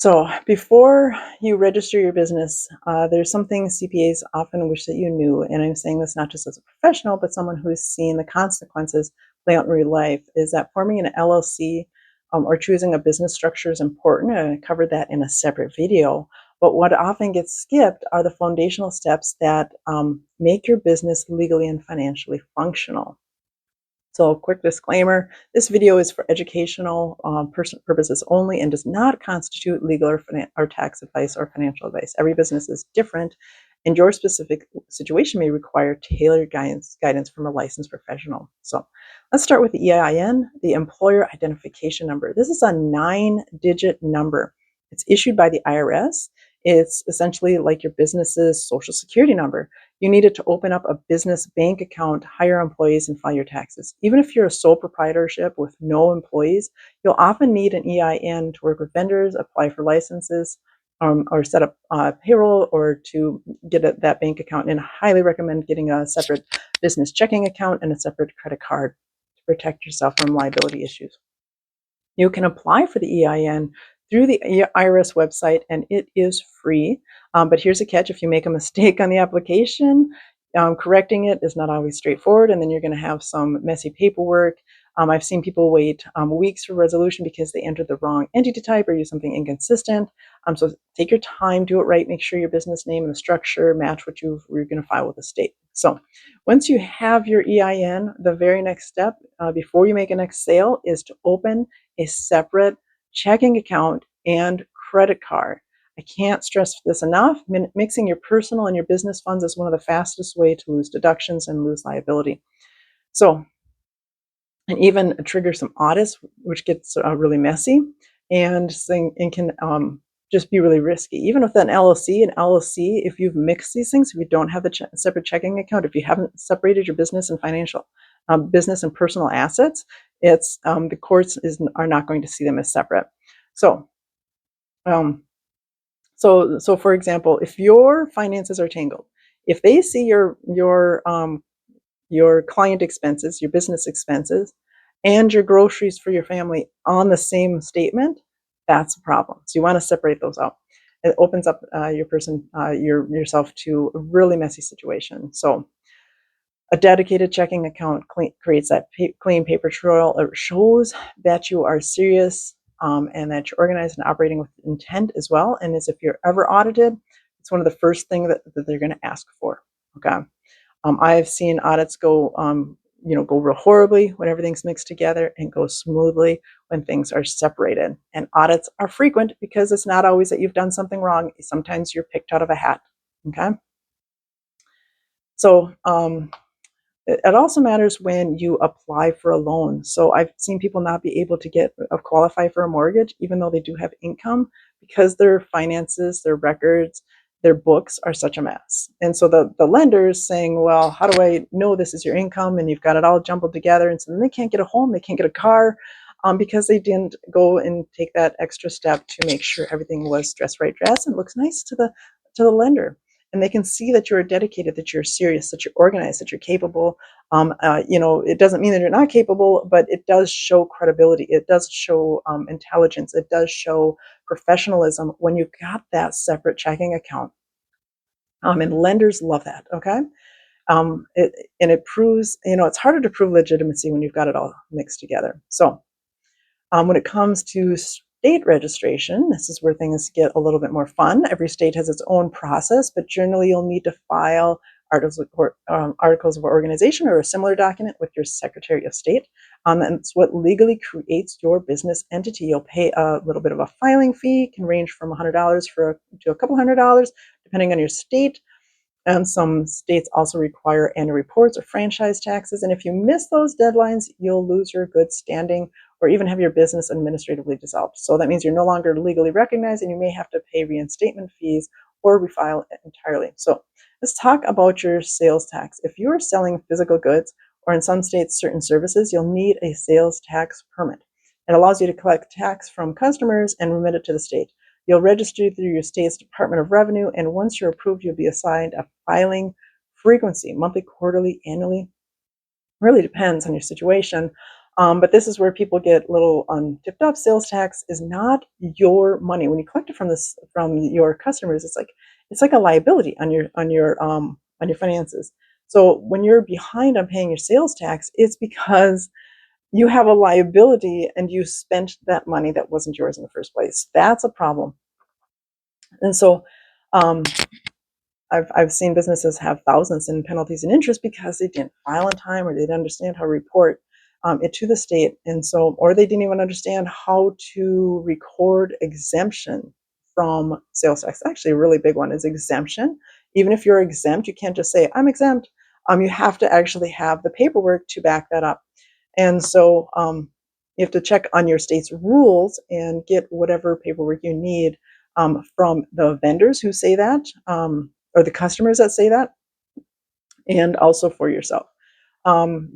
So before you register your business, there's something CPAs often wish that you knew, and I'm saying this not just as a professional, but someone who's seen the consequences play out in real life, is that forming an LLC or choosing a business structure is important, and I covered that in a separate video. But what often gets skipped are the foundational steps that make your business legally and financially functional. So, quick disclaimer, this video is for educational purposes only and does not constitute legal or tax advice or financial advice. Every business is different, and your specific situation may require tailored guidance from a licensed professional. So, let's start with the EIN, the Employer Identification Number. This is a 9-digit number. It's issued by the IRS. It's essentially like your business's social security number. You need it to open up a business bank account, hire employees, and file your taxes. Even if you're a sole proprietorship with no employees, you'll often need an EIN to work with vendors, apply for licenses, or set up payroll, or to get that bank account. And I highly recommend getting a separate business checking account and a separate credit card to protect yourself from liability issues. You can apply for the EIN through the IRS website, and it is free. But here's a catch: if you make a mistake on the application, correcting it is not always straightforward, and then you're going to have some messy paperwork. I've seen people wait weeks for resolution because they entered the wrong entity type or use something inconsistent. So take your time, do it right, make sure your business name and the structure match what you're going to file with the state. So once you have your EIN, the very next step before you make a next sale is to open a separate checking account and credit card. I can't stress this enough. Mixing your personal and your business funds is one of the fastest way to lose deductions and lose liability. So, and even trigger some audits, which gets really messy and can just be really risky. Even with an LLC, if you've mixed these things, if you don't have a separate checking account, if you haven't separated your business and financial business and personal assets, it's the courts are not going to see them as separate. So, so for example, if your finances are tangled, if they see your client expenses, your business expenses, and your groceries for your family on the same statement, that's a problem. So you want to separate those out. It opens up yourself to a really messy situation. So a dedicated checking account creates that clean paper trail. It shows that you are serious and that you're organized and operating with intent as well. And as if you're ever audited, it's one of the first things that they're going to ask for. Okay. I've seen audits go real horribly when everything's mixed together, and go smoothly when things are separated. And audits are frequent because it's not always that you've done something wrong. Sometimes you're picked out of a hat. Okay. So, it also matters when you apply for a loan. So I've seen people not be able to qualify for a mortgage, even though they do have income, because their finances, their records, their books are such a mess. And so the lender's saying, well, how do I know this is your income? And you've got it all jumbled together. And so then they can't get a home, they can't get a car, because they didn't go and take that extra step to make sure everything was dress and looks nice to the lender. And they can see that you're dedicated, that you're serious, that you're organized, that you're capable. It doesn't mean that you're not capable, but it does show credibility. It does show intelligence. It does show professionalism when you've got that separate checking account. And lenders love that, okay? It proves, it's harder to prove legitimacy when you've got it all mixed together. So when it comes to state registration, this is where things get a little bit more fun. Every state has its own process, but generally you'll need to file articles of organization or a similar document with your Secretary of State. And it's what legally creates your business entity. You'll pay a little bit of a filing fee, can range from $100 to a couple $100, depending on your state. And some states also require annual reports or franchise taxes. And if you miss those deadlines, you'll lose your good standing or even have your business administratively dissolved. So that means you're no longer legally recognized, and you may have to pay reinstatement fees or refile it entirely. So let's talk about your sales tax. If you're selling physical goods, or in some states certain services, you'll need a sales tax permit. It allows you to collect tax from customers and remit it to the state. You'll register through your state's Department of Revenue, and once you're approved, you'll be assigned a filing frequency: monthly, quarterly, annually. Really depends on your situation. But this is where people get little tipped off. Sales tax is not your money. When you collect it from your customers, it's like a liability on your finances. So when you're behind on paying your sales tax, it's because you have a liability and you spent that money that wasn't yours in the first place. That's a problem. And so um, I've seen businesses have thousands in penalties and interest because they didn't file in time or they didn't understand how to report it to the state. And so, or they didn't even understand how to record exemption from sales tax. Actually, a really big one is exemption. Even if you're exempt, you can't just say, I'm exempt. You have to actually have the paperwork to back that up. And so you have to check on your state's rules and get whatever paperwork you need from the vendors who say that, or the customers that say that, and also for yourself.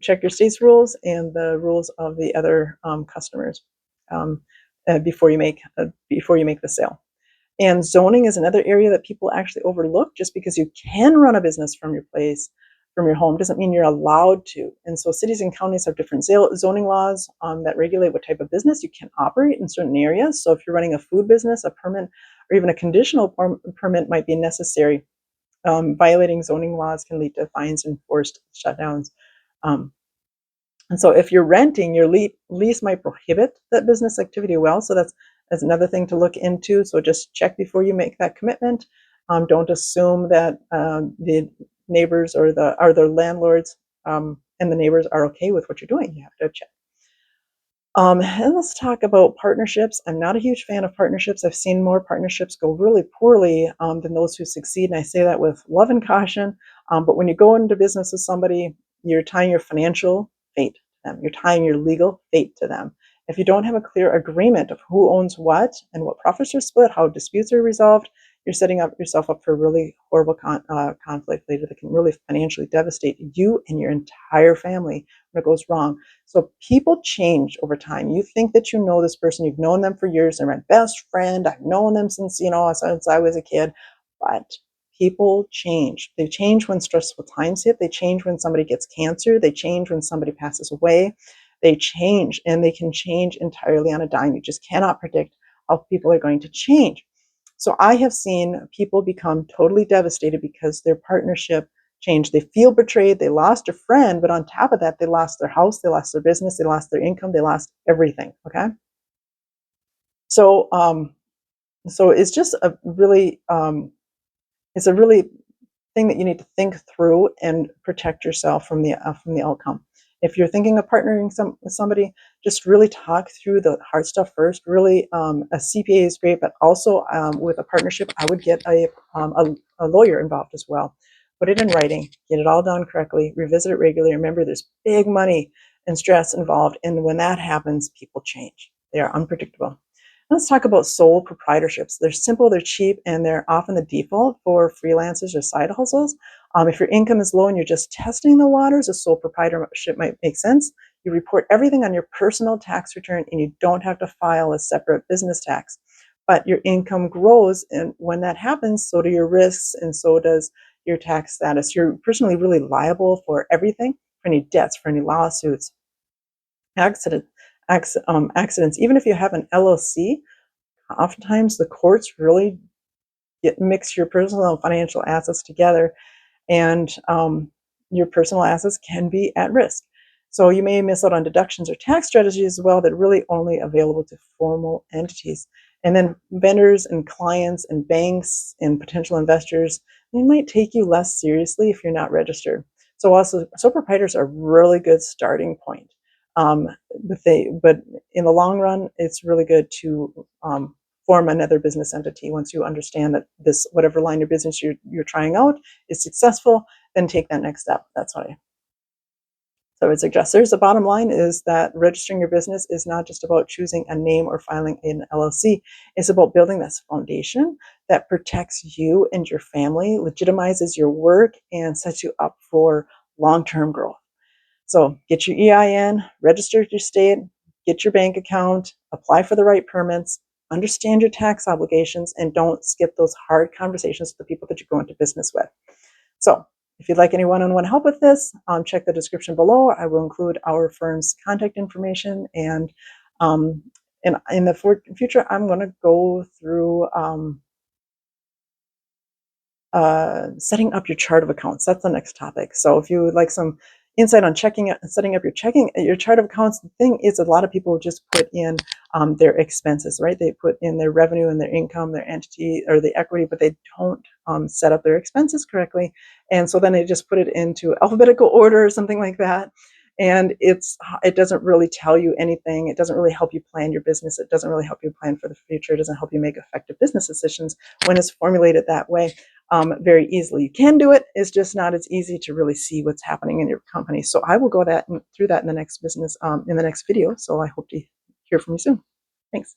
Check your state's rules and the rules of the other customers um, before you make the sale. And zoning is another area that people actually overlook. Just because you can run a business from your place, from your home, doesn't mean you're allowed to. And so cities and counties have different zoning laws that regulate what type of business you can operate in certain areas. So if you're running a food business, a permit or even a conditional permit might be necessary. Violating zoning laws can lead to fines and forced shutdowns. Um, and so if you're renting, your lease might prohibit that business activity well. So that's another thing to look into. So just check before you make that commitment. Don't assume that the neighbors or the landlords and the neighbors are okay with what you're doing. You have to check. And let's talk about partnerships. I'm not a huge fan of partnerships. I've seen more partnerships go really poorly than those who succeed. And I say that with love and caution. But when you go into business with somebody, you're tying your financial fate to them. You're tying your legal fate to them. If you don't have a clear agreement of who owns what and what profits are split, how disputes are resolved, you're setting yourself up for a really horrible conflict later that can really financially devastate you and your entire family when it goes wrong. So people change over time. You think that you know this person, you've known them for years, they're my best friend, I've known them since I was a kid, but people change. They change when stressful times hit, they change when somebody gets cancer, they change when somebody passes away, they change, and they can change entirely on a dime. You just cannot predict how people are going to change. So I have seen people become totally devastated because their partnership changed. They feel betrayed. They lost a friend, but on top of that, they lost their house, they lost their business, they lost their income, they lost everything. Okay, so so it's just it's a really thing that you need to think through and protect yourself from the outcome. If you're thinking of partnering with somebody, just really talk through the hard stuff first. Really, a CPA is great, but also with a partnership, I would get a lawyer involved as well. Put it in writing, get it all done correctly, revisit it regularly. Remember, there's big money and stress involved, and when that happens, people change. They are unpredictable. Let's talk about sole proprietorships. They're simple, they're cheap, and they're often the default for freelancers or side hustles. If your income is low and you're just testing the waters, a sole proprietorship might make sense. You report everything on your personal tax return and you don't have to file a separate business tax. But your income grows, and when that happens, so do your risks and so does your tax status. You're personally really liable for everything, for any debts, for any lawsuits, accidents. Accidents. Even if you have an LLC, oftentimes the courts really mix your personal and financial assets together, and your personal assets can be at risk. So you may miss out on deductions or tax strategies as well that are really only available to formal entities. And then vendors and clients and banks and potential investors, they might take you less seriously if you're not registered. So also, sole proprietors are a really good starting point. Um, but in the long run, it's really good to form another business entity once you understand that this whatever line of business you're trying out is successful. Then take that next step. That's what I would suggest. There's the bottom line is that registering your business is not just about choosing a name or filing an LLC. It's about building this foundation that protects you and your family, legitimizes your work, and sets you up for long-term growth. So get your EIN, register at your state, get your bank account, apply for the right permits, understand your tax obligations, and don't skip those hard conversations with the people that you go into business with. So If you'd like any one-on-one help with this, check the description below. I will include our firm's contact information, and in the future, I'm going to go through setting up your chart of accounts. That's the next topic. So if you would like some insight on setting up your chart of accounts, the thing is a lot of people just put in their expenses, right? They put in their revenue and their income, their entity or the equity, but they don't set up their expenses correctly. And so then they just put it into alphabetical order or something like that. And it doesn't really tell you anything. It doesn't really help you plan your business. It doesn't really help you plan for the future. It doesn't help you make effective business decisions when it's formulated that way. Very easily. You can do it. It's just not as easy to really see what's happening in your company. So I will go through that in the next video. So I hope to hear from you soon. Thanks.